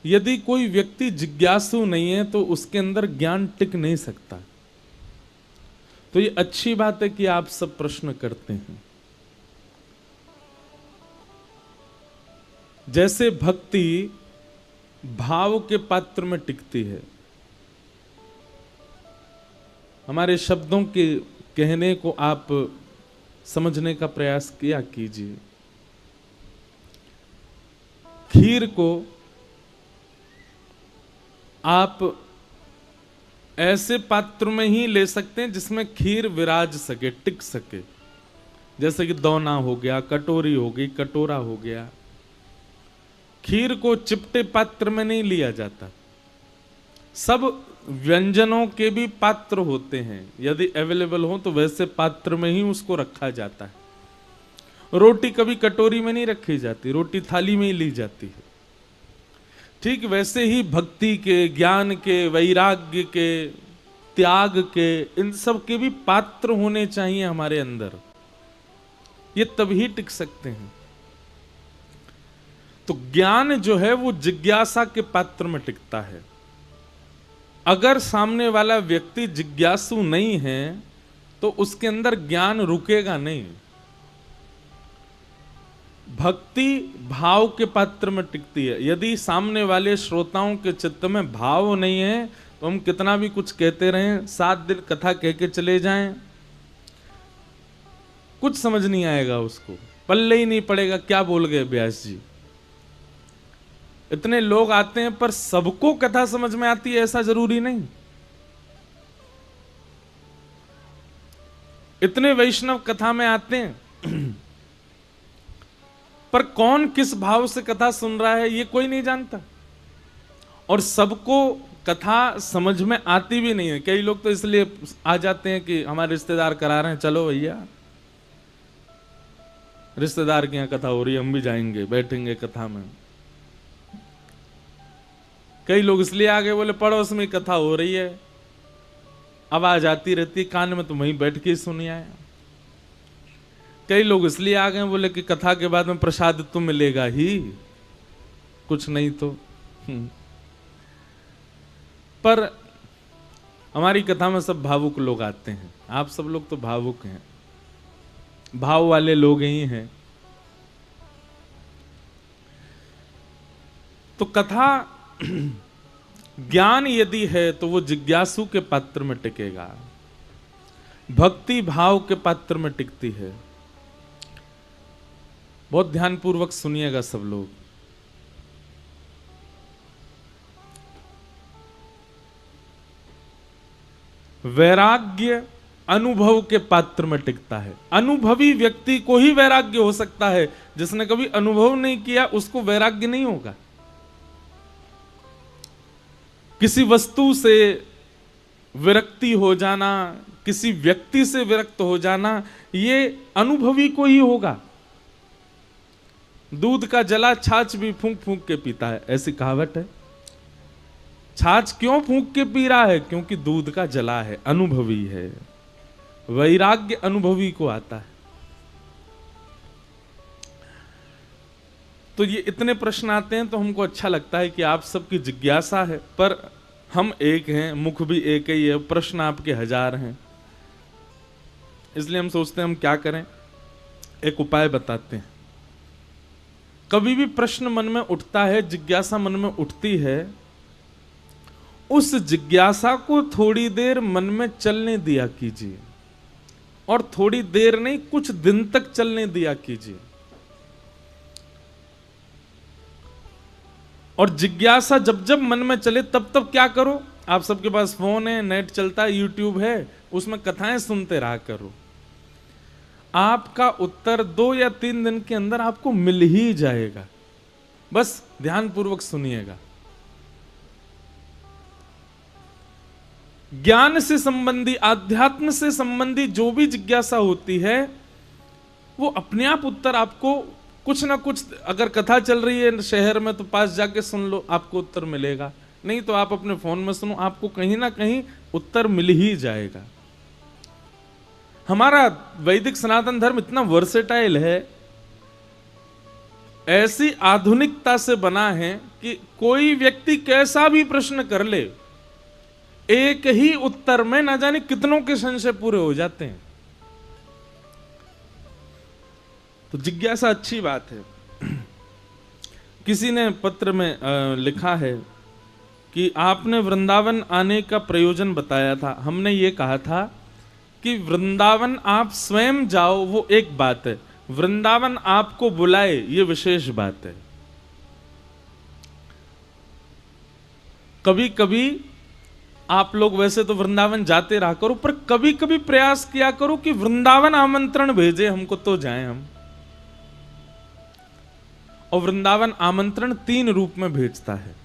यदि कोई व्यक्ति जिज्ञासु नहीं है तो उसके अंदर ज्ञान टिक नहीं सकता। तो ये अच्छी बात है कि आप सब प्रश्न करते हैं। जैसे भक्ति भाव के पात्र में टिकती है। हमारे शब्दों के कहने को आप समझने का प्रयास किया कीजिए। खीर को आप ऐसे पात्र में ही ले सकते हैं जिसमें खीर विराज सके, टिक सके। जैसे कि दोना हो गया, कटोरी हो गई, कटोरा हो गया। खीर को चिपटे पात्र में नहीं लिया जाता। सब व्यंजनों के भी पात्र होते हैं, यदि अवेलेबल हो तो वैसे पात्र में ही उसको रखा जाता है। रोटी कभी कटोरी में नहीं रखी जाती, रोटी थाली में ही ली जाती है। ठीक वैसे ही भक्ति के, ज्ञान के, वैराग्य के, त्याग के, इन सब के भी पात्र होने चाहिए हमारे अंदर। ये तभी टिक सकते हैं। तो ज्ञान जो है वो जिज्ञासा के पात्र में टिकता है। अगर सामने वाला व्यक्ति जिज्ञासु नहीं है तो उसके अंदर ज्ञान रुकेगा नहीं। भक्ति भाव के पात्र में टिकती है। यदि सामने वाले श्रोताओं के चित्त में भाव नहीं है तो हम कितना भी कुछ कहते रहें, 7 दिन कथा कह के चले जाएं, कुछ समझ नहीं आएगा, उसको पल्ले ही नहीं पड़ेगा क्या बोल गए व्यास जी। इतने लोग आते हैं पर सबको कथा समझ में आती है ऐसा जरूरी नहीं। इतने वैष्णव कथा में आते हैं पर कौन किस भाव से कथा सुन रहा है ये कोई नहीं जानता। और सबको कथा समझ में आती भी नहीं है। कई लोग तो इसलिए आ जाते हैं कि हमारे रिश्तेदार करा रहे हैं, चलो भैया रिश्तेदार के यहां कथा हो रही है, हम भी जाएंगे, बैठेंगे कथा में। कई लोग इसलिए आ गए, बोले पड़ोस में कथा हो रही है, आवाज आती रहती है कान में, तो वहीं बैठ के ही सुनिए आए। कई लोग इसलिए आ गए, बोले कि कथा के बाद में प्रसाद तो मिलेगा ही, कुछ नहीं तो। पर हमारी कथा में सब भावुक लोग आते हैं। आप सब लोग तो भावुक हैं, भाव वाले लोग ही हैं। तो कथा ज्ञान यदि है तो वो जिज्ञासु के पात्र में टिकेगा, भक्ति भाव के पात्र में टिकती है। बहुत ध्यानपूर्वक सुनिएगा सब लोग। वैराग्य अनुभव के पात्र में टिकता है। अनुभवी व्यक्ति को ही वैराग्य हो सकता है। जिसने कभी अनुभव नहीं किया उसको वैराग्य नहीं होगा। किसी वस्तु से विरक्ति हो जाना, किसी व्यक्ति से विरक्त हो जाना, ये अनुभवी को ही होगा। दूध का जला छाछ भी फूंक फूंक के पीता है, ऐसी कहावत है। छाछ क्यों फूंक के पी रहा है? क्योंकि दूध का जला है, अनुभवी है। वैराग्य अनुभवी को आता है। तो ये इतने प्रश्न आते हैं तो हमको अच्छा लगता है कि आप सबकी जिज्ञासा है, पर हम एक हैं, मुख भी एक ही है, प्रश्न आपके 1000 हैं। इसलिए हम सोचते हैं हम क्या करें, एक उपाय बताते हैं। कभी भी प्रश्न मन में उठता है, जिज्ञासा मन में उठती है, उस जिज्ञासा को थोड़ी देर मन में चलने दिया कीजिए। और थोड़ी देर नहीं, कुछ दिन तक चलने दिया कीजिए। और जिज्ञासा जब जब मन में चले तब तब क्या करो, आप सबके पास फोन है, नेट चलता है, यूट्यूब है, उसमें कथाएं सुनते रहा करो। आपका उत्तर 2 या 3 दिन के अंदर आपको मिल ही जाएगा। बस ध्यानपूर्वक सुनिएगा। ज्ञान से संबंधी, आध्यात्म से संबंधी जो भी जिज्ञासा होती है वो अपने आप उत्तर आपको कुछ ना कुछ, अगर कथा चल रही है शहर में तो पास जाके सुन लो, आपको उत्तर मिलेगा। नहीं तो आप अपने फोन में सुनो, आपको कहीं ना कहीं उत्तर मिल ही जाएगा। हमारा वैदिक सनातन धर्म इतना वर्सेटाइल है, ऐसी आधुनिकता से बना है कि कोई व्यक्ति कैसा भी प्रश्न कर ले, एक ही उत्तर में ना जाने कितनों के संशय पूरे हो जाते हैं। तो जिज्ञासा अच्छी बात है। किसी ने पत्र में लिखा है कि आपने वृंदावन आने का प्रयोजन बताया था। हमने ये कहा था कि वृंदावन आप स्वयं जाओ वो एक बात है, वृंदावन आपको बुलाए ये विशेष बात है। कभी कभी आप लोग वैसे तो वृंदावन जाते रहा करो, पर कभी कभी प्रयास किया करो कि वृंदावन आमंत्रण भेजे हमको तो जाएं हम। और वृंदावन आमंत्रण 3 रूप में भेजता है।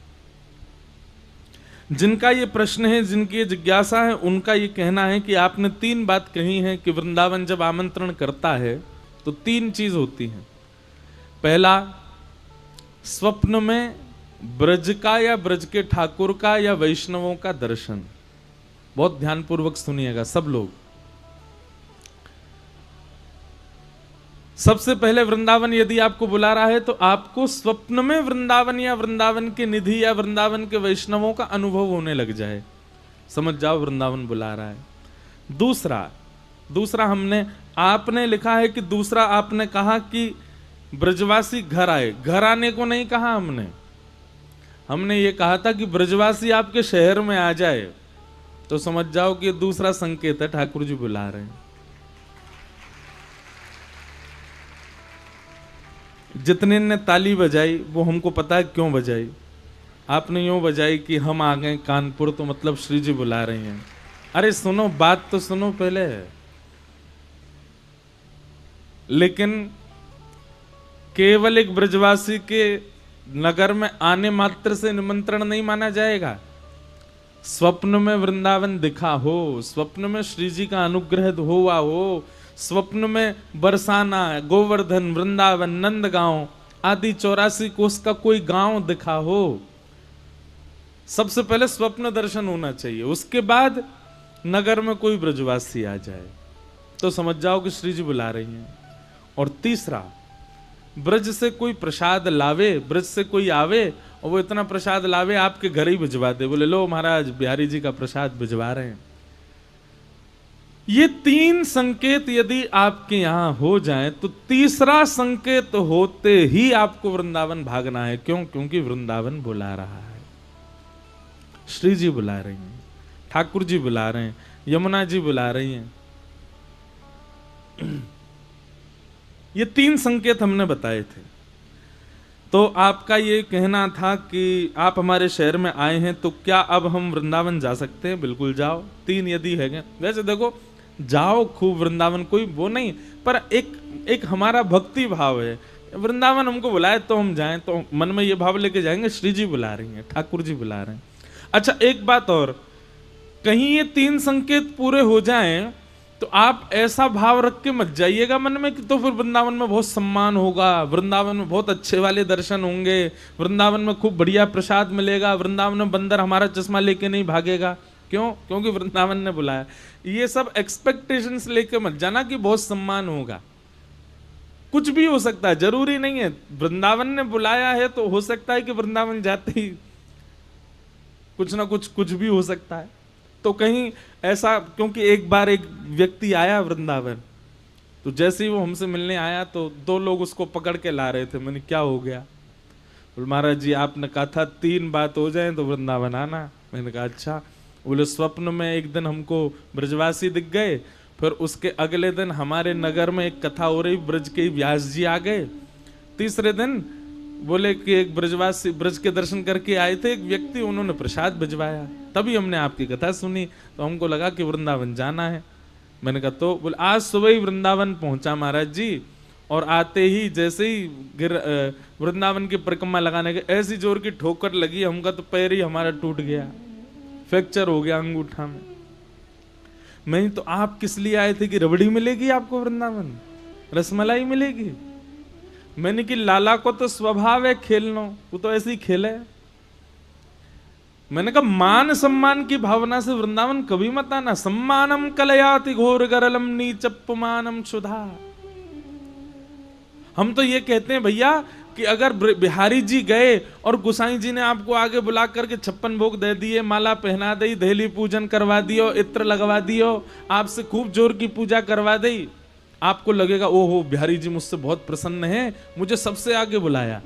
जिनका ये प्रश्न है, जिनकी ये जिज्ञासा है, उनका ये कहना है कि आपने 3 बात कही है कि वृंदावन जब आमंत्रण करता है तो 3 चीज होती हैं। पहला, स्वप्न में ब्रज का या ब्रज के ठाकुर का या वैष्णवों का दर्शन। बहुत ध्यानपूर्वक सुनिएगा सब लोग। सबसे पहले वृंदावन यदि आपको बुला रहा है तो आपको स्वप्न में वृंदावन या वृंदावन के निधि या वृंदावन के वैष्णवों का अनुभव होने लग जाए, समझ जाओ वृंदावन बुला रहा है। दूसरा हमने, आपने लिखा है कि दूसरा आपने कहा कि ब्रजवासी घर आए। घर आने को नहीं कहा हमने ये कहा था कि ब्रजवासी आपके शहर में आ जाए, तो समझ जाओ कि दूसरा संकेत है, ठाकुर जी बुला रहे हैं। जितने ने ताली बजाई वो हमको पता है क्यों बजाई। आपने यूं बजाई कि हम आ गए कानपुर, तो मतलब श्री जी बुला रही हैं। अरे सुनो, बात तो सुनो पहले। लेकिन केवल एक ब्रजवासी के नगर में आने मात्र से निमंत्रण नहीं माना जाएगा। स्वप्न में वृंदावन दिखा हो, स्वप्न में श्री जी का अनुग्रह हुआ हो, स्वप्न में बरसाना, गोवर्धन, वृंदावन, नंदगांव आदि 84 कोस का कोई गांव दिखा हो, सबसे पहले स्वप्न दर्शन होना चाहिए। उसके बाद नगर में कोई ब्रजवासी आ जाए तो समझ जाओ कि श्री जी बुला रही हैं। और तीसरा, ब्रज से कोई प्रसाद लावे, ब्रज से कोई आवे और वो इतना प्रसाद लावे आपके घर ही भिजवा दे, बोले लो महाराज बिहारी जी का प्रसाद भिजवा रहे हैं। ये 3 संकेत यदि आपके यहां हो जाए तो तीसरा संकेत होते ही आपको वृंदावन भागना है। क्यों? क्योंकि वृंदावन बुला रहा है, श्री जी बुला रही हैं, ठाकुर जी बुला रहे हैं, यमुना जी बुला रही हैं। ये 3 संकेत हमने बताए थे। तो आपका ये कहना था कि आप हमारे शहर में आए हैं तो क्या अब हम वृंदावन जा सकते हैं? बिल्कुल जाओ। 3 यदि है, वैसे देखो जाओ खूब वृंदावन, कोई वो नहीं, पर एक हमारा भक्ति भाव है। वृंदावन हमको बुलाए तो हम जाएं, तो मन में ये भाव लेके जाएंगे श्री जी बुला रही हैं, ठाकुर जी बुला रहे हैं। अच्छा, एक बात और, कहीं ये 3 संकेत पूरे हो जाएं तो आप ऐसा भाव रख के मत जाइएगा मन में कि तो फिर वृंदावन में बहुत सम्मान होगा, वृंदावन में बहुत अच्छे वाले दर्शन होंगे, वृंदावन में खूब बढ़िया प्रसाद मिलेगा, वृंदावन में बंदर हमारा चश्मा लेके नहीं भागेगा। क्यों? क्योंकि वृंदावन ने बुलाया। ये सब एक्सपेक्टेशंस लेके मत जाना कि बहुत सम्मान होगा। कुछ भी हो सकता है, जरूरी नहीं है। वृंदावन ने बुलाया है तो हो सकता है कि वृंदावन जाते ही कुछ ना कुछ भी हो सकता है। तो कहीं ऐसा, क्योंकि एक बार एक व्यक्ति आया वृंदावन, तो जैसे ही वो हमसे मिलने आया तो 2 लोग उसको पकड़ के ला रहे थे। मैंने क्या हो गया? बोले महाराज जी आपने कहा था 3 बात हो जाए तो वृंदावन आना। मैंने कहा अच्छा। बोले स्वप्न में एक दिन हमको ब्रजवासी दिख गए, फिर उसके अगले दिन हमारे नगर में एक कथा हो रही, ब्रज के व्यास जी आ गए। तीसरे दिन बोले कि एक ब्रजवासी ब्रज के दर्शन करके आए थे, एक व्यक्ति, उन्होंने प्रसाद भिजवाया, तभी हमने आपकी कथा सुनी तो हमको लगा कि वृंदावन जाना है। मैंने कहा तो बोले आज सुबह ही वृंदावन पहुंचा महाराज जी, और आते ही जैसे ही वृंदावन की परिक्रमा लगाने के ऐसी जोर की ठोकर लगी, हमका तो पैर ही हमारा टूट गया, फ्रैक्चर हो गया अंगूठा में। मैं तो आप किस लिए आए थे कि रबड़ी मिलेगी आपको वृंदावन, रसमलाई मिलेगी? मैंने कि लाला को तो स्वभाव है खेलना, वो तो ऐसे ही खेले। मैंने कहा मान सम्मान की भावना से वृंदावन कभी मत आना। सम्मानम कलयाति घोर गरलम नीचपमानम क्षुधा। हम तो ये कहते हैं भैया कि अगर बिहारी जी गए और गोसाई जी ने आपको आगे बुला करके 56 भोग दे दिए, माला पहना दी, दहली पूजन करवा दियो, इत्र लगवा दियो, आपसे खूब जोर की पूजा करवा दी, आपको लगेगा ओहो बिहारी जी मुझसे बहुत प्रसन्न है, मुझे सबसे आगे बुलाया।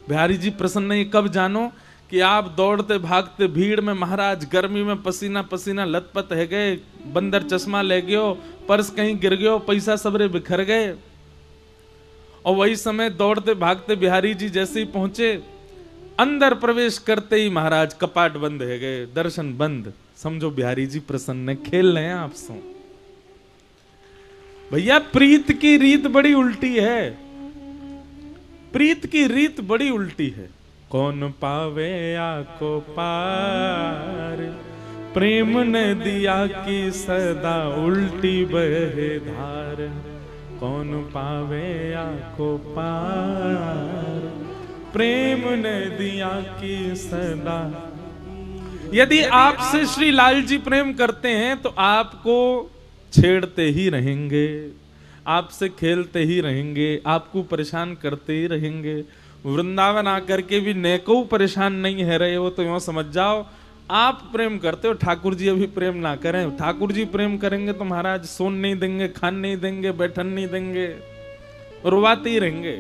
बिहारी जी प्रसन्न है कब जानो कि आप दौड़ते भागते भीड़ में महाराज गर्मी में पसीना पसीना लथपथ है गए, बंदर चश्मा ले गयो, पर्स कहीं गिर गयो, पैसा सबरे बिखर गए। और वही समय दौड़ते भागते बिहारी जी जैसे ही पहुंचे, अंदर प्रवेश करते ही महाराज कपाट बंद है गए, दर्शन बंद। समझो बिहारी जी प्रसन्न है, खेल रहे हैं आपसे। भैया प्रीत की रीत बड़ी उल्टी है, प्रीत की रीत बड़ी उल्टी है। कौन पावे आको पार, प्रेम नदिया की सदा उल्टी बहे धार। कौन पावे आको पार, प्रेम नदिया की सदा। यदि आपसे श्री लाल जी प्रेम करते हैं तो आपको छेड़ते ही रहेंगे, आपसे खेलते ही रहेंगे, आपको परेशान करते ही रहेंगे। वृंदावन आकर के भी नेको परेशान नहीं है रहे हो तो यूं समझ जाओ आप प्रेम करते हो, ठाकुर जी अभी प्रेम ना करें। ठाकुर जी प्रेम करेंगे तो महाराज सोन नहीं देंगे, खान नहीं देंगे, बैठन नहीं देंगे, रुवाते ही रहेंगे।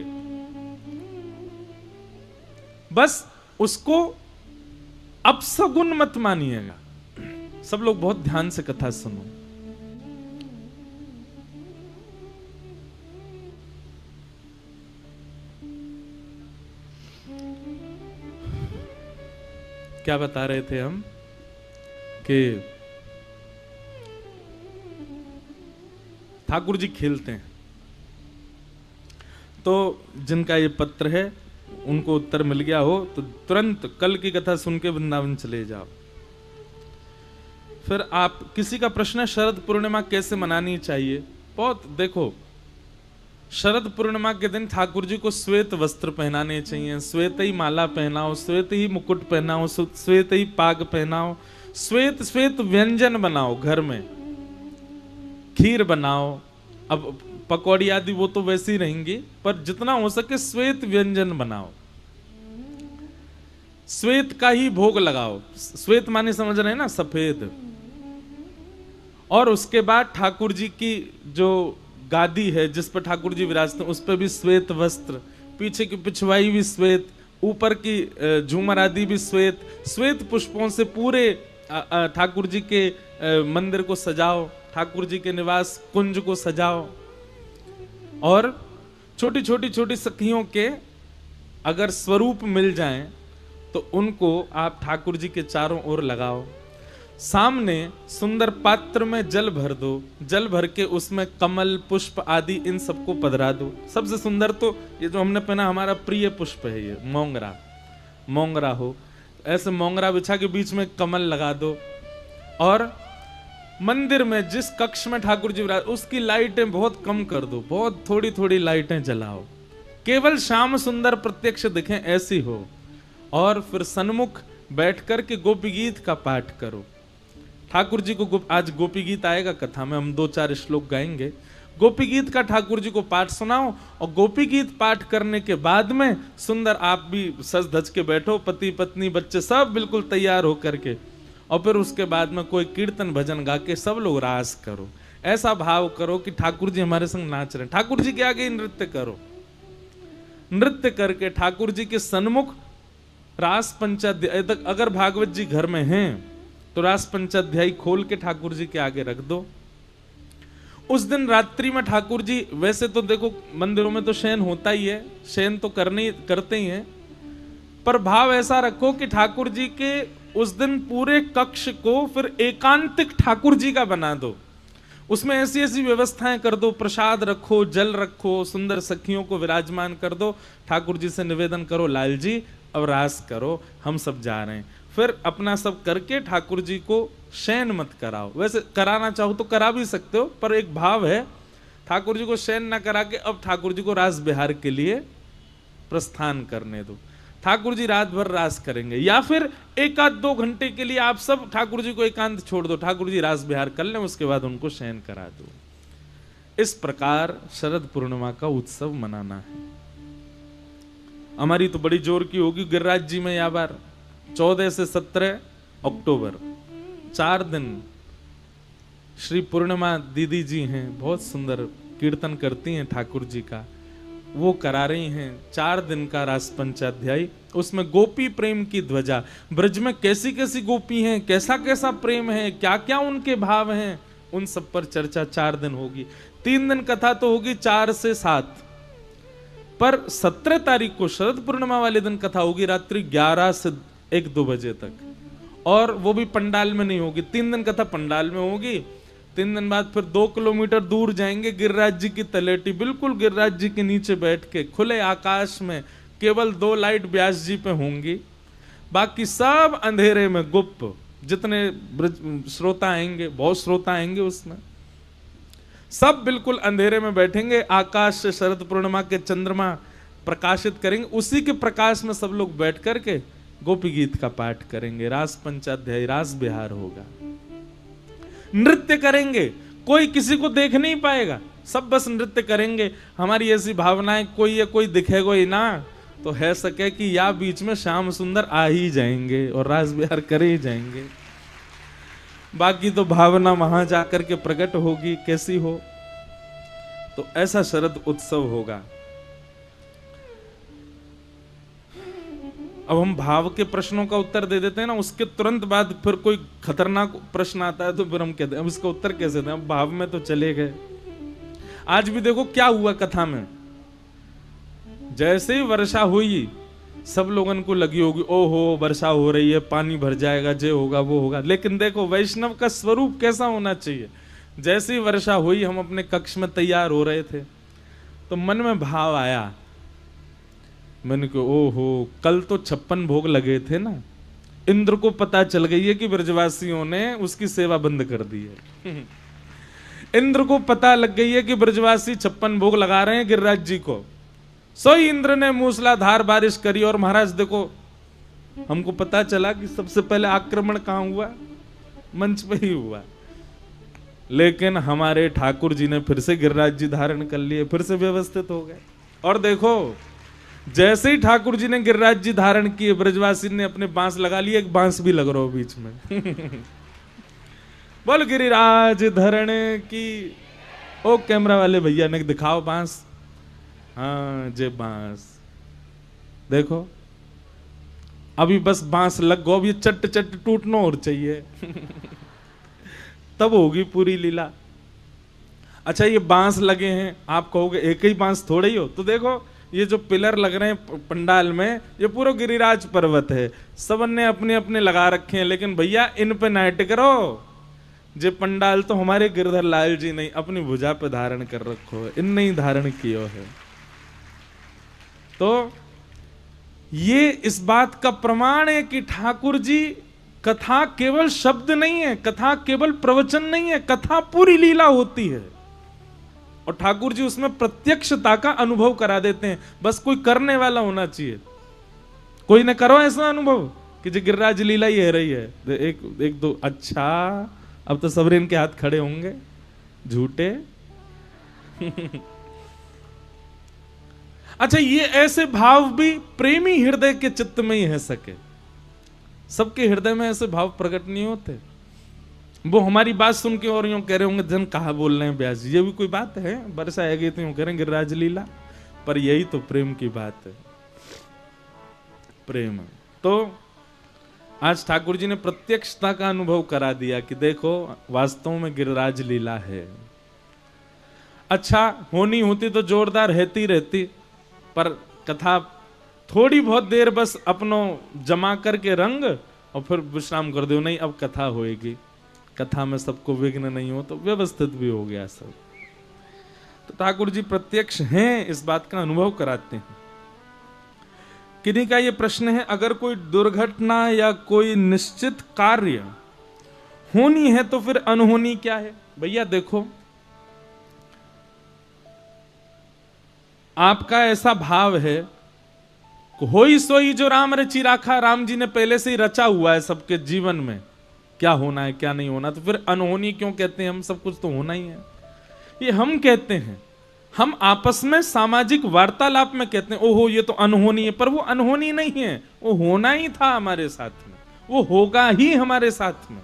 बस उसको अपसगुन मत मानिएगा। सब लोग बहुत ध्यान से कथा सुनो। क्या बता रहे थे हम कि ठाकुर जी खेलते हैं, तो जिनका ये पत्र है उनको उत्तर मिल गया हो तो तुरंत कल की कथा सुन के वृंदावन चले जाओ। फिर आप किसी का प्रश्न है शरद पूर्णिमा कैसे मनानी चाहिए। बहुत देखो, शरद पूर्णिमा के दिन ठाकुर जी को श्वेत वस्त्र पहनाने चाहिए, श्वेत ही माला पहनाओ, श्वेत ही मुकुट पहनाओ, श्वेत ही पाग पहनाओ, श्वेत श्वेत व्यंजन बनाओ, घर में खीर बनाओ। अब पकौड़ी आदि वो तो वैसे ही रहेंगी, पर जितना हो सके श्वेत व्यंजन बनाओ, श्वेत का ही भोग लगाओ। श्वेत माने समझ रहे हैं ना, सफेद। और उसके बाद ठाकुर जी की जो गादी है जिस पर ठाकुर जी विराजते हैं उस पर भी श्वेत वस्त्र, पीछे की पिछवाई भी श्वेत, ऊपर की झूमर आदि भी श्वेत, श्वेत पुष्पों से पूरे ठाकुर जी के मंदिर को सजाओ, ठाकुर जी के निवास कुंज को सजाओ। और छोटी छोटी छोटी सखियों के अगर स्वरूप मिल जाएं तो उनको आप ठाकुर जी के चारों ओर लगाओ। सामने सुंदर पात्र में जल भर दो, जल भर के उसमें कमल पुष्प आदि इन सबको पधरा दो। सबसे सुंदर तो ये जो हमने पहना हमारा प्रिय पुष्प है, ये मोंगरा, मोंगरा हो, ऐसे मोंगरा बिछा के बीच में कमल लगा दो। और मंदिर में जिस कक्ष में ठाकुर जी विराज उसकी लाइटें बहुत कम कर दो, बहुत थोड़ी थोड़ी लाइटें जलाओ, केवल श्याम सुंदर प्रत्यक्ष दिखें ऐसी हो। और फिर सन्मुख बैठ कर के गोपी गीत का पाठ करो। ठाकुर जी को आज गोपी गीत आएगा कथा में, हम 2-4 श्लोक गाएंगे। गोपी गीत का ठाकुर जी को पाठ सुनाओ और गोपी गीत पाठ करने के बाद में सुंदर आप भी सज धज के बैठो, पति पत्नी बच्चे सब बिल्कुल तैयार होकर के, और फिर उसके बाद में कोई कीर्तन भजन गा के सब लोग रास करो। ऐसा भाव करो कि ठाकुर जी हमारे संग नाच रहे हैं। ठाकुर जी के आगे नृत्य करो, नृत्य करके ठाकुर जी के सन्मुख रास पंचाध्याय तक, अगर भागवत जी घर में हैं तो रास पंचाध्यायी खोल के ठाकुर जी के आगे रख दो। उस दिन रात्रि में ठाकुर जी, वैसे तो देखो मंदिरों में तो शयन होता ही है, शयन तो करते ही हैं, पर भाव ऐसा रखो कि ठाकुर जी के उस दिन पूरे कक्ष को फिर एकांतिक ठाकुर जी का बना दो। उसमें ऐसी ऐसी व्यवस्थाएं कर दो, प्रसाद रखो, जल रखो, सुंदर सखियों को विराजमान कर दो। ठाकुर जी से निवेदन करो, लाल जी अब रास करो, हम सब जा रहे हैं। फिर अपना सब करके ठाकुर जी को शयन मत कराओ। वैसे कराना चाहो तो करा भी सकते हो, पर एक भाव है ठाकुर जी को शयन ना करा के अब ठाकुर जी को रास बिहार के लिए प्रस्थान करने दो। ठाकुर जी रात भर रास करेंगे, या फिर 1-2 घंटे के लिए आप सब ठाकुर जी को एकांत छोड़ दो, ठाकुर जी रास बिहार कर लें, उसके बाद उनको शयन करा दो। इस प्रकार शरद पूर्णिमा का उत्सव मनाना है। हमारी तो बड़ी जोर की होगी गिरिराज जी में या बार 14 से 17 अक्टूबर 4 दिन। श्री पूर्णिमा दीदी जी हैं, बहुत सुंदर कीर्तन करती हैं ठाकुर जी का, वो करा रही हैं 4 दिन का रास पंचाध्यायी। उसमें गोपी प्रेम की ध्वजा, ब्रज में कैसी कैसी गोपी हैं, कैसा कैसा प्रेम है, क्या क्या उनके भाव हैं, उन सब पर चर्चा 4 दिन होगी। 3 दिन कथा तो होगी 4 से 7, पर 17 तारीख को शरद पूर्णिमा वाले दिन कथा होगी रात्रि 11 से 1-2 बजे तक, और वो भी पंडाल में नहीं होगी। 3 दिन कथा पंडाल में होगी, 3 दिन बाद फिर 2 किलोमीटर दूर जाएंगे गिरिराज जी की तलेटी, बिल्कुल गिरिराज जी के नीचे बैठ के खुले आकाश में, केवल 2 लाइट व्यास जी पे होंगी, बाकी सब अंधेरे में गुप्त। जितने श्रोता आएंगे, बहुत श्रोता आएंगे उसमें, सब बिल्कुल अंधेरे में बैठेंगे, आकाश से शरद पूर्णिमा के चंद्रमा प्रकाशित करेंगे, उसी के प्रकाश में सब लोग बैठ करके गोपी गीत का पाठ करेंगे, रास पंचाध्यायी, रास बिहार होगा, नृत्य करेंगे, कोई किसी को देख नहीं पाएगा, सब बस नृत्य करेंगे। हमारी ऐसी भावनाएं, कोई दिखेगा ही ना, तो है सके कि या बीच में श्याम सुंदर आ ही जाएंगे और रास बिहार करे ही जाएंगे, बाकी तो भावना वहां जाकर के प्रकट होगी कैसी हो। तो ऐसा शरद उत्सव होगा। अब हम भाव के प्रश्नों का उत्तर दे देते हैं ना, उसके तुरंत बाद फिर कोई खतरनाक प्रश्न आता है तो फिर हम कहते हैं अब इसका उत्तर कैसे दें, अब भाव में तो चले गए। आज भी देखो क्या हुआ कथा में, जैसे ही वर्षा हुई सब लोगों को लगी होगी ओहो वर्षा हो रही है, पानी भर जाएगा, जे होगा वो होगा, लेकिन देखो वैष्णव का स्वरूप कैसा होना चाहिए। जैसे ही वर्षा हुई, हम अपने कक्ष में तैयार हो रहे थे तो मन में भाव आया, मैंने कहा ओहो कल तो 56 भोग लगे थे ना, इंद्र को पता चल गई है कि ब्रजवासियों ने उसकी सेवा बंद कर दी है। इंद्र को पता लग गई है कि ब्रजवासी 56 भोग लगा रहे हैं गिरिराज जी को, सो इंद्र ने मूसलाधार बारिश करी। और महाराज देखो हमको पता चला कि सबसे पहले आक्रमण कहां हुआ, मंच पे ही हुआ, लेकिन हमारे ठाकुर जी ने फिर से गिरिराज जी धारण कर लिए, फिर से व्यवस्थित हो गए। और देखो जैसे ही ठाकुर जी ने गिरिराज जी धारण किए, ब्रजवासी ने अपने बांस लगा लिए, एक बांस भी लग रहा हो बीच में। बोल गिरिराज धरण की। ओ कैमरा वाले भैया ने दिखाओ बांस, हाँ जे बांस देखो, अभी बस बांस लग गो, अभी चट चट टूटना और चाहिए। तब होगी पूरी लीला। अच्छा ये बांस लगे हैं, आप कहोगे एक ही बांस थोड़े ही हो, तो देखो ये जो पिलर लग रहे हैं पंडाल में, ये पूरा गिरिराज पर्वत है, सबन ने अपने अपने लगा रखे हैं, लेकिन भैया इन पे नाइट करो, जे पंडाल तो हमारे गिरधर लाल जी ने अपनी भुजा पे धारण कर रखो है, इन नहीं धारण कियो है। तो ये इस बात का प्रमाण है कि ठाकुर जी, कथा केवल शब्द नहीं है, कथा केवल प्रवचन नहीं है, कथा पूरी लीला होती है, और ठाकुर जी उसमें प्रत्यक्षता का अनुभव करा देते हैं। बस कोई करने वाला होना चाहिए। कोई ने करो ऐसा अनुभव कि जो गिरिराज लीला ही है रही है, एक दो, अच्छा अब तो सबरीन के हाथ खड़े होंगे झूठे। अच्छा ये ऐसे भाव भी प्रेमी हृदय के चित्त में ही है सके, सबके हृदय में ऐसे भाव प्रकट नहीं होते। वो हमारी बात सुन के और यूं कह रहे होंगे जन कहा बोल रहे हैं ब्यास जी, ये भी कोई बात है, वर्षा आएगी तो यूं कह रहे हैं गिरिराज लीला, पर यही तो प्रेम की बात है, प्रेम। तो आज ठाकुर जी ने प्रत्यक्षता का अनुभव करा दिया कि देखो वास्तव में गिरिराज लीला है। अच्छा होनी होती तो जोरदार रहती, पर कथा थोड़ी बहुत देर बस अपनो जमा करके रंग और फिर विश्राम कर दो, नहीं अब कथा होएगी, कथा में सबको विघ्न नहीं हो, तो व्यवस्थित भी हो गया सब। तो ठाकुर जी प्रत्यक्ष हैं, इस बात का अनुभव कराते हैं। किन्हीं का ये प्रश्न है, अगर कोई दुर्घटना या कोई निश्चित कार्य होनी है तो फिर अनहोनी क्या है? भैया देखो आपका ऐसा भाव है, होई सोई जो राम रची राखा, राम जी ने पहले से ही रचा हुआ है सबके जीवन में क्या होना है क्या नहीं होना, तो फिर अनहोनी क्यों कहते हैं? हम सब कुछ तो होना ही है। ये हम कहते हैं, हम आपस में सामाजिक वार्तालाप में कहते हैं ओहो ये तो अनहोनी है, पर वो अनहोनी नहीं है, वो होना ही था हमारे साथ में, वो होगा ही हमारे साथ में।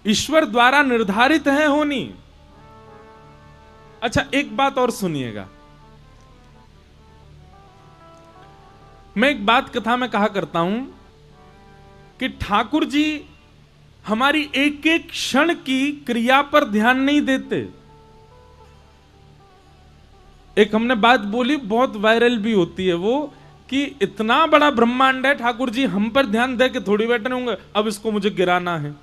ईश्वर द्वारा निर्धारित है होनी। अच्छा एक बात और सुनिएगा, मैं एक बात कथा में कहा करता हूं कि ठाकुर जी हमारी एक एक क्षण की क्रिया पर ध्यान नहीं देते। एक हमने बात बोली बहुत वायरल भी होती है वो, कि इतना बड़ा ब्रह्मांड है, ठाकुर जी हम पर ध्यान दे के थोड़ी बैठे होंगे, अब इसको मुझे गिराना है,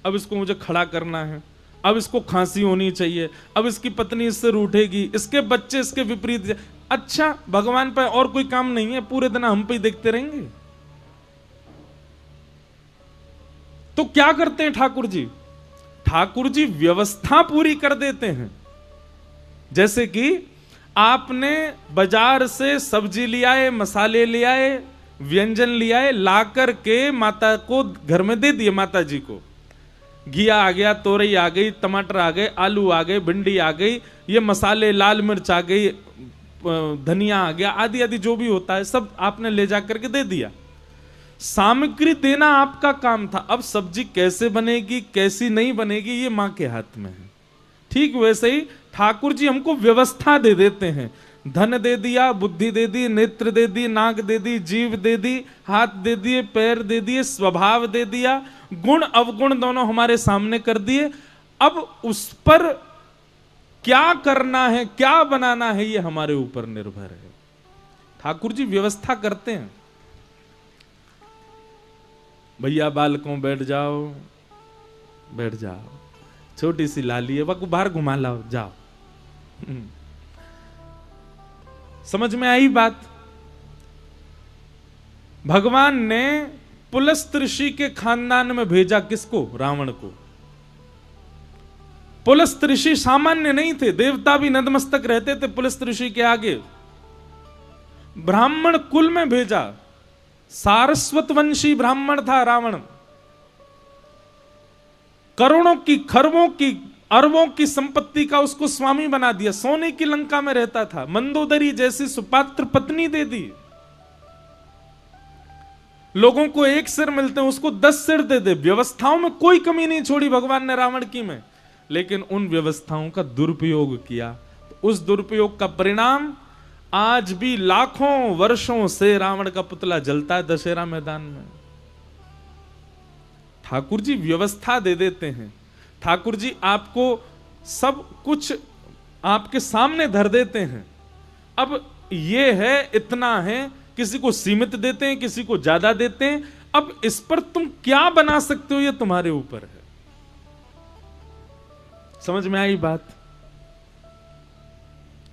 अब इसको मुझे खड़ा करना है, अब इसको खांसी होनी चाहिए, अब इसकी पत्नी इससे रूठेगी, इसके बच्चे इसके विपरीत। अच्छा भगवान पर और कोई काम नहीं है, पूरे दिन हम पे ही देखते रहेंगे? तो क्या करते हैं ठाकुर जी? ठाकुर जी व्यवस्था पूरी कर देते हैं। जैसे कि आपने बाजार से सब्जी ले आए, मसाले ले आए, व्यंजन ले आए, ला करके माता को घर में दे दिए, माता जी को घिया आ गया, तोरई आ गई, टमाटर आ गए, आलू आ गए, भिंडी आ गई, ये मसाले, लाल मिर्च आ गई, धनिया आ गया, आदि आदि जो भी होता है सब आपने ले जा करके दे दिया। सामग्री देना आपका काम था। अब सब्जी कैसे बनेगी कैसी नहीं बनेगी ये मां के हाथ में है। ठीक वैसे ही ठाकुर जी हमको व्यवस्था दे देते हैं। धन दे दिया, बुद्धि दे दी, नेत्र दे दी, नाक दे दी, जीव दे दी, हाथ दे दिए, पैर दे दिए, स्वभाव दे दिया, गुण अवगुण दोनों हमारे सामने कर दिए। अब उस पर क्या करना है, क्या बनाना है, ये हमारे ऊपर निर्भर है। ठाकुर जी व्यवस्था करते हैं। भैया बालकों बैठ जाओ, बैठ जाओ, छोटी सी लाली है वह बाहर घुमा लाओ, जाओ। समझ में आई बात? भगवान ने पुलस्त्य ऋषि के खानदान में भेजा किसको? रावण को। पुलस्त्य ऋषि सामान्य नहीं थे, देवता भी नतमस्तक रहते थे पुलस्त्य ऋषि के आगे। ब्राह्मण कुल में भेजा, सारस्वत वंशी ब्राह्मण था रावण। करोड़ों की, खरबों की, अरबों की संपत्ति का उसको स्वामी बना दिया। सोने की लंका में रहता था, मंदोदरी जैसी सुपात्र पत्नी दे दी। लोगों को एक सिर मिलते हैं, उसको 10 सिर दे दे। व्यवस्थाओं में कोई कमी नहीं छोड़ी भगवान ने रावण की में, लेकिन उन व्यवस्थाओं का दुरुपयोग किया। तो उस दुरुपयोग का परिणाम आज भी लाखों वर्षों से रावण का पुतला जलता है दशहरा मैदान में। ठाकुर जी व्यवस्था दे देते हैं। ठाकुर जी आपको सब कुछ आपके सामने धर देते हैं। अब ये है, इतना है, किसी को सीमित देते हैं, किसी को ज्यादा देते हैं। अब इस पर तुम क्या बना सकते हो ये तुम्हारे ऊपर है। समझ में आई बात?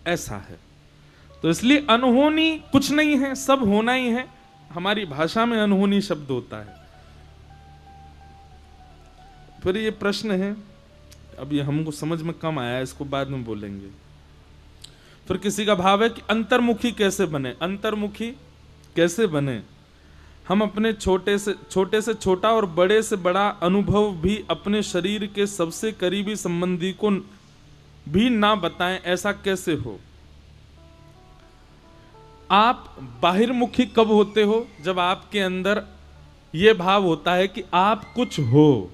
ऐसा है। तो इसलिए अनहोनी कुछ नहीं है, सब होना ही है। हमारी भाषा में अनहोनी शब्द होता है। फिर ये प्रश्न है, अब ये हमको समझ में कम आया, इसको बाद में बोलेंगे। फिर किसी का भाव है कि अंतर्मुखी कैसे बने? अंतर्मुखी कैसे बने? हम अपने छोटे से छोटा और बड़े से बड़ा अनुभव भी अपने शरीर के सबसे करीबी संबंधी को भी ना बताएं, ऐसा कैसे हो? आप बाहिर्मुखी कब होते हो? जब आपके अंदर यह भाव होता है कि आप कुछ हो,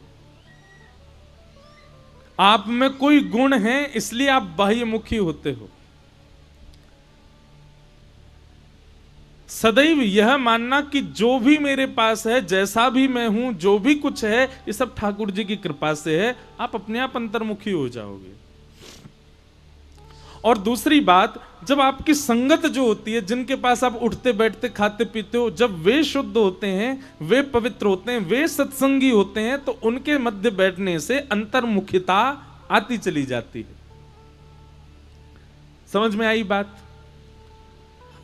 आप में कोई गुण है, इसलिए आप बाह्यमुखी होते हो। सदैव यह मानना कि जो भी मेरे पास है, जैसा भी मैं हूं, जो भी कुछ है, ये सब ठाकुर जी की कृपा से है। आप अपने आप अंतर्मुखी हो जाओगे। और दूसरी बात, जब आपकी संगत जो होती है, जिनके पास आप उठते बैठते खाते पीते हो, जब वे शुद्ध होते हैं, वे पवित्र होते हैं, वे सत्संगी होते हैं, तो उनके मध्य बैठने से अंतर्मुखिता आती चली जाती है। समझ में आई बात?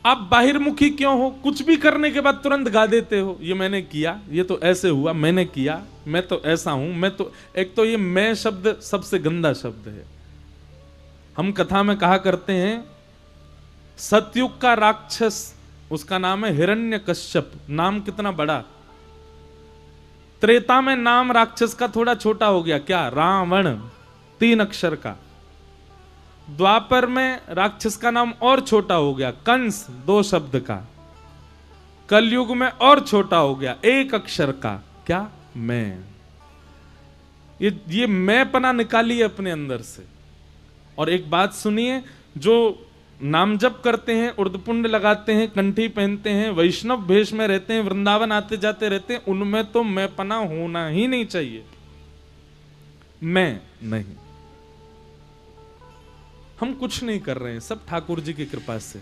आप बाहिर्मुखी क्यों हो? कुछ भी करने के बाद तुरंत गा देते हो, ये मैंने किया, ये तो ऐसे हुआ, मैंने किया, मैं तो ऐसा हूं, मैं तो। एक तो ये मैं शब्द सबसे गंदा शब्द है। हम कथा में कहा करते हैं, सतयुग का राक्षस, उसका नाम है हिरण्यकश्यप। नाम कितना बड़ा। त्रेता में नाम राक्षस का थोड़ा छोटा हो गया, क्या? रावण, 3 अक्षर का। द्वापर में राक्षस का नाम और छोटा हो गया, कंस 2 शब्द का। कलयुग में और छोटा हो गया, 1 अक्षर का, क्या? मैं। ये मैं पना निकालिए अपने अंदर से। और एक बात सुनिए, जो नाम जप करते हैं, उर्दपुंड लगाते हैं, कंठी पहनते हैं, वैष्णव भेष में रहते हैं, वृंदावन आते जाते रहते हैं, उनमें तो मैं पना होना ही नहीं चाहिए। मैं नहीं, हम कुछ नहीं कर रहे हैं, सब ठाकुर जी की कृपा से।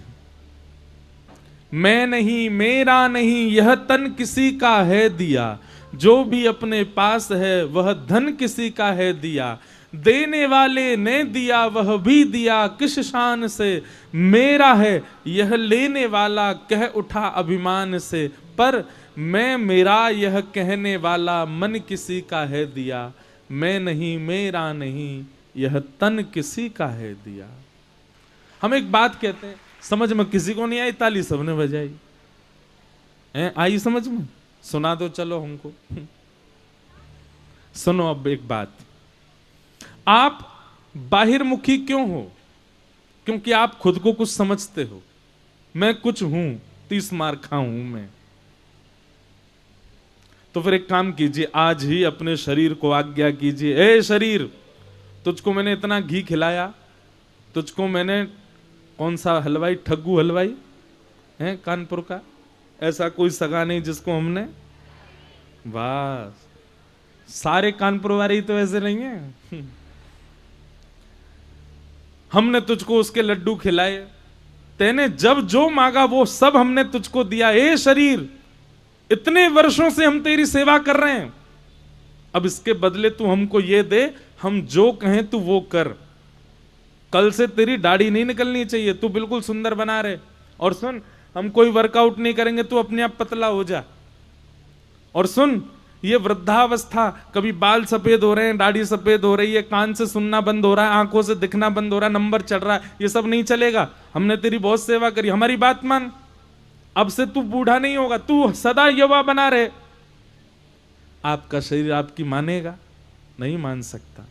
मैं नहीं, मेरा नहीं, यह तन किसी का है दिया, जो भी अपने पास है वह धन किसी का है दिया। देने वाले ने दिया वह भी दिया, किस शान से मेरा है यह लेने वाला कह उठा अभिमान से। पर मैं मेरा यह कहने वाला मन किसी का है दिया। मैं नहीं, मेरा नहीं, यह तन किसी का है दिया। हम एक बात कहते हैं, समझ में किसी को नहीं आई, ताली सबने बजाई। आई समझ में? सुना दो चलो हमको। सुनो अब एक बात, आप बाहिरमुखी क्यों हो? क्योंकि आप खुद को कुछ समझते हो। मैं कुछ हूं, 30 मार खा हूं मैं। तो फिर एक काम कीजिए, आज ही अपने शरीर को आज्ञा कीजिए, ए शरीर, तुझको मैंने इतना घी खिलाया, तुझको मैंने कौन सा हलवाई, ठग्गू हलवाई है कानपुर का, ऐसा कोई सगा नहीं जिसको हमने, बस सारे कानपुर वाले ही तो ऐसे नहीं है। हमने तुझको उसके लड्डू खिलाए, तेने जब जो मांगा वो सब हमने तुझको दिया। ए शरीर, इतने वर्षों से हम तेरी सेवा कर रहे हैं, अब इसके बदले तू हमको ये दे, हम जो कहें तू वो कर। कल से तेरी दाढ़ी नहीं निकलनी चाहिए, तू बिल्कुल सुंदर बना रहे। और सुन, हम कोई वर्कआउट नहीं करेंगे, तू अपने आप पतला हो जा। और सुन, ये वृद्धावस्था, कभी बाल सफेद हो रहे हैं, दाढ़ी सफेद हो रही है, कान से सुनना बंद हो रहा है, आंखों से दिखना बंद हो रहा है, नंबर चढ़ रहा है, ये सब नहीं चलेगा। हमने तेरी बहुत सेवा करी, हमारी बात मान। अब से तू बूढ़ा नहीं होगा, तू सदा युवा बना रहे। आपका शरीर आपकी मानेगा? नहीं मान सकता।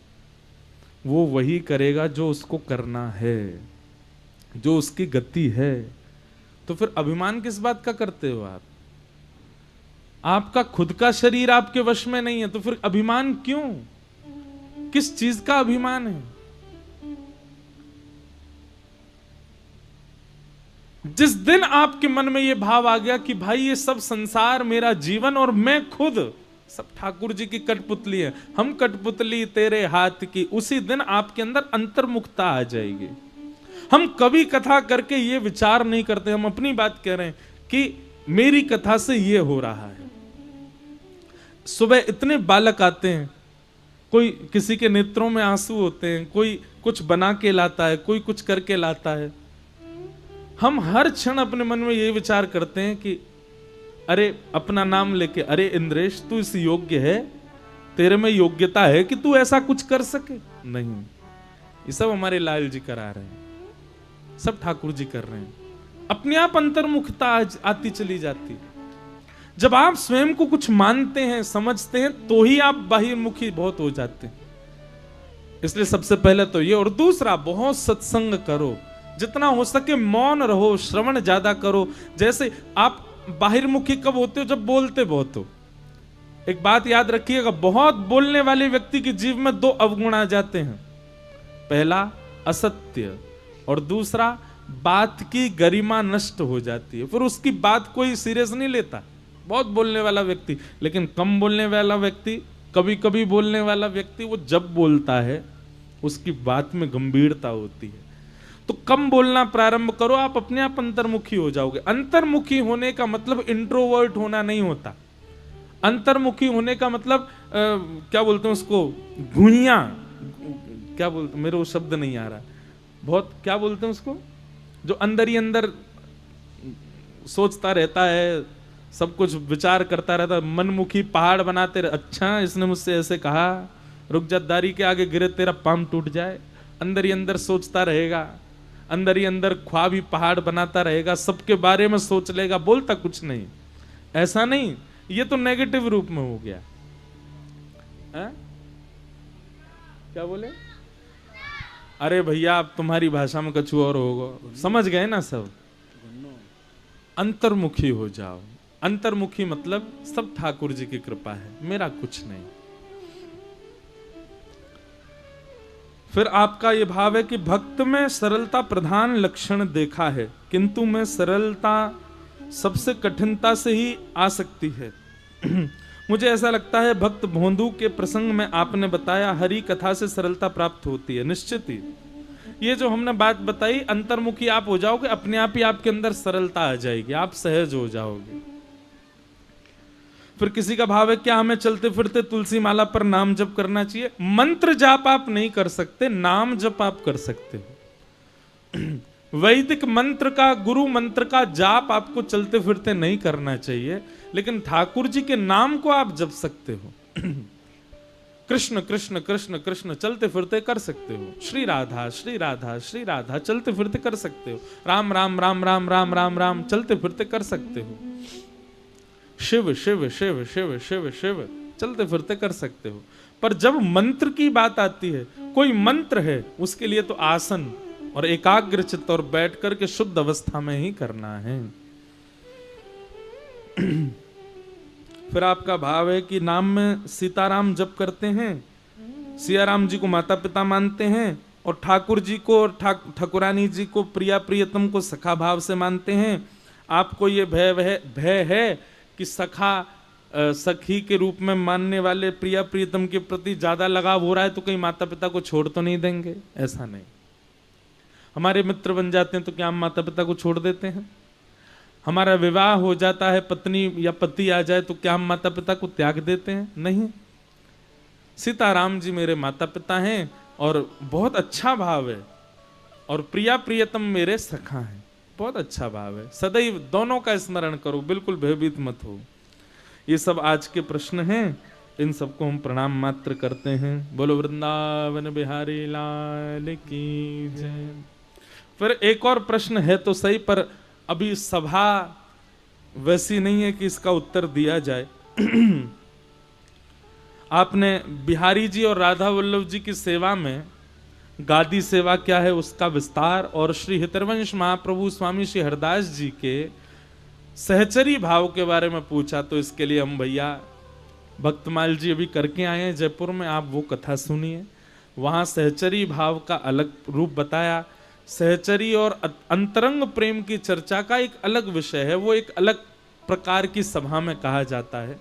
वो वही करेगा जो उसको करना है, जो उसकी गति है। तो फिर अभिमान किस बात का करते हो आप? आपका खुद का शरीर आपके वश में नहीं है, तो फिर अभिमान क्यों? किस चीज का अभिमान है? जिस दिन आपके मन में यह भाव आ गया कि भाई ये सब संसार मेरा जीवन और मैं खुद सब ठाकुर जी की कठपुतली है, हम कठपुतली तेरे हाथ की, उसी दिन आपके अंदर अंतर्मुखता आ जाएगी। हम कभी कथा करके ये विचार नहीं करते, हम अपनी बात कह रहे हैं कि मेरी कथा से ये हो रहा है। सुबह इतने बालक आते हैं, कोई किसी के नेत्रों में आंसू होते हैं, कोई कुछ बना के लाता है, कोई कुछ करके लाता है। हम हर क्षण अपने मन में ये विचार करते हैं कि अरे अपना नाम लेके, अरे इंद्रेश तू इस योग्य है, तेरे में योग्यता है कि तू ऐसा कुछ कर सके? नहीं, ये सब हमारे लाल जी करा रहे हैं, सब ठाकुर जी कर रहे हैं। अपने आप अंतर्मुखता आती चली जाती है। जब आप स्वयं को कुछ मानते हैं, समझते हैं, तो ही आप बाहिर्मुखी बहुत हो जाते हैं। इसलिए सबसे पहले तो ये, और दूसरा बहुत सत्संग करो, जितना हो सके मौन रहो, श्रवण ज्यादा करो। जैसे आप बाहिर्मुखी कब होते हो? जब बोलते बहुत हो। एक बात याद रखिएगा, बहुत बोलने वाले व्यक्ति के जीव में 2 अवगुण आ जाते हैं। पहला असत्य, और दूसरा बात की गरिमा नष्ट हो जाती है, फिर उसकी बात कोई सीरियस नहीं लेता। बहुत बोलने वाला व्यक्ति, लेकिन कम बोलने वाला व्यक्ति, कभी कभी बोलने वाला व्यक्ति, वो जब बोलता है उसकी बात में गंभीरता होती है। तो कम बोलना प्रारंभ करो, आप अपने आप अंतर्मुखी हो जाओगे। अंतर्मुखी होने का मतलब इंट्रोवर्ट होना नहीं होता। अंतर्मुखी होने का मतलब क्या बोलते हैं उसको, घुइयां, क्या बोलते, मेरे वो शब्द नहीं आ रहा, बहुत क्या बोलते हैं उसको, जो अंदर ही अंदर सोचता रहता है, सब कुछ विचार करता रहता है, मनमुखी पहाड़ बनाते रहे। अच्छा इसने मुझसे ऐसे कहा, रुक जा, दारी के आगे गिरे तेरा पाम टूट जाए। अंदर ही अंदर सोचता रहेगा, अंदर ही अंदर ख्वाब ही पहाड़ बनाता रहेगा, सबके बारे में सोच लेगा, बोलता कुछ नहीं। ऐसा नहीं, ये तो नेगेटिव रूप में हो गया है? क्या बोले? अरे भैया अब तुम्हारी भाषा में कछु और होगा, समझ गए ना सब। अंतर्मुखी हो जाओ। अंतर्मुखी मतलब सब ठाकुर जी की कृपा है, मेरा कुछ नहीं। फिर आपका ये भाव है कि भक्त में सरलता प्रधान लक्षण देखा है, किंतु में सरलता सबसे कठिनता से ही आ सकती है। मुझे ऐसा लगता है भक्त भोंदू के प्रसंग में आपने बताया हरि कथा से सरलता प्राप्त होती है। निश्चित ही ये जो हमने बात बताई, अंतर्मुखी आप हो जाओगे, अपने आप ही आपके अंदर सरलता आ जाएगी, आप सहज हो जाओगे। फिर किसी का भाव है क्या हमें चलते फिरते तुलसी माला पर नाम जप करना चाहिए? मंत्र जाप आप नहीं कर सकते, नाम जप आप कर सकते हो। वैदिक मंत्र का, गुरु मंत्र का जाप आपको चलते फिरते नहीं करना चाहिए, लेकिन ठाकुर जी के नाम को आप जप सकते हो। कृष्ण कृष्ण कृष्ण कृष्ण चलते फिरते कर सकते हो, श्री राधा श्री राधा श्री राधा चलते फिरते कर सकते हो, राम राम राम राम राम राम राम चलते फिरते कर सकते हो, शिव शिव शिव शिव शिव शिव चलते फिरते कर सकते हो। पर जब मंत्र की बात आती है, कोई मंत्र है, उसके लिए तो आसन और एकाग्र चित्त और बैठ करके शुद्ध अवस्था में ही करना है। फिर आपका भाव है कि नाम में सीताराम जप करते हैं, सियाराम जी को माता पिता मानते हैं, और ठाकुर जी को और ठाकुरानी जी को प्रिया प्रियतम को सखा भाव से मानते हैं। आपको ये भय है कि सखा सखी के रूप में मानने वाले प्रिया प्रियतम के प्रति ज्यादा लगाव हो रहा है तो कहीं माता पिता को छोड़ तो नहीं देंगे? ऐसा नहीं। हमारे मित्र बन जाते हैं तो क्या हम माता पिता को छोड़ देते हैं? हमारा विवाह हो जाता है, पत्नी या पति आ जाए तो क्या हम माता पिता को त्याग देते हैं? नहीं। सीताराम जी मेरे माता पिता हैं और बहुत अच्छा भाव है, और प्रिया प्रियतम मेरे सखा हैं, बहुत अच्छा भाव है। सदैव दोनों का स्मरण करो, बिल्कुल भयभीत मत हो। ये सब आज के प्रश्न हैं, इन सबको हम प्रणाम मात्र करते हैं। बोलो वृंदावन बिहारी लाल की जय। फिर एक और प्रश्न है तो सही, पर अभी सभा वैसी नहीं है कि इसका उत्तर दिया जाए। आपने बिहारी जी और राधा वल्लभ जी की सेवा में गादी सेवा क्या है उसका विस्तार, और श्री हितरवंश महाप्रभु स्वामी श्री हरदास जी के सहचरी भाव के बारे में पूछा, तो इसके लिए हम भैया भक्तमाल जी अभी करके आए हैं जयपुर में, आप वो कथा सुनिए। वहां सहचरी भाव का अलग रूप बताया। सहचरी और अंतरंग प्रेम की चर्चा का एक अलग विषय है, वो एक अलग प्रकार की सभा में कहा जाता है।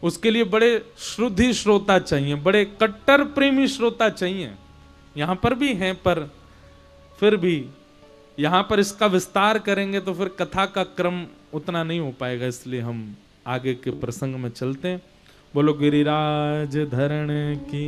उसके लिए बड़े श्रुद्धि श्रोता चाहिए, बड़े कट्टर प्रेमी श्रोता चाहिए। यहां पर भी हैं, पर फिर भी यहां पर इसका विस्तार करेंगे तो फिर कथा का क्रम उतना नहीं हो पाएगा, इसलिए हम आगे के प्रसंग में चलते हैं। बोलो गिरिराज धरण की।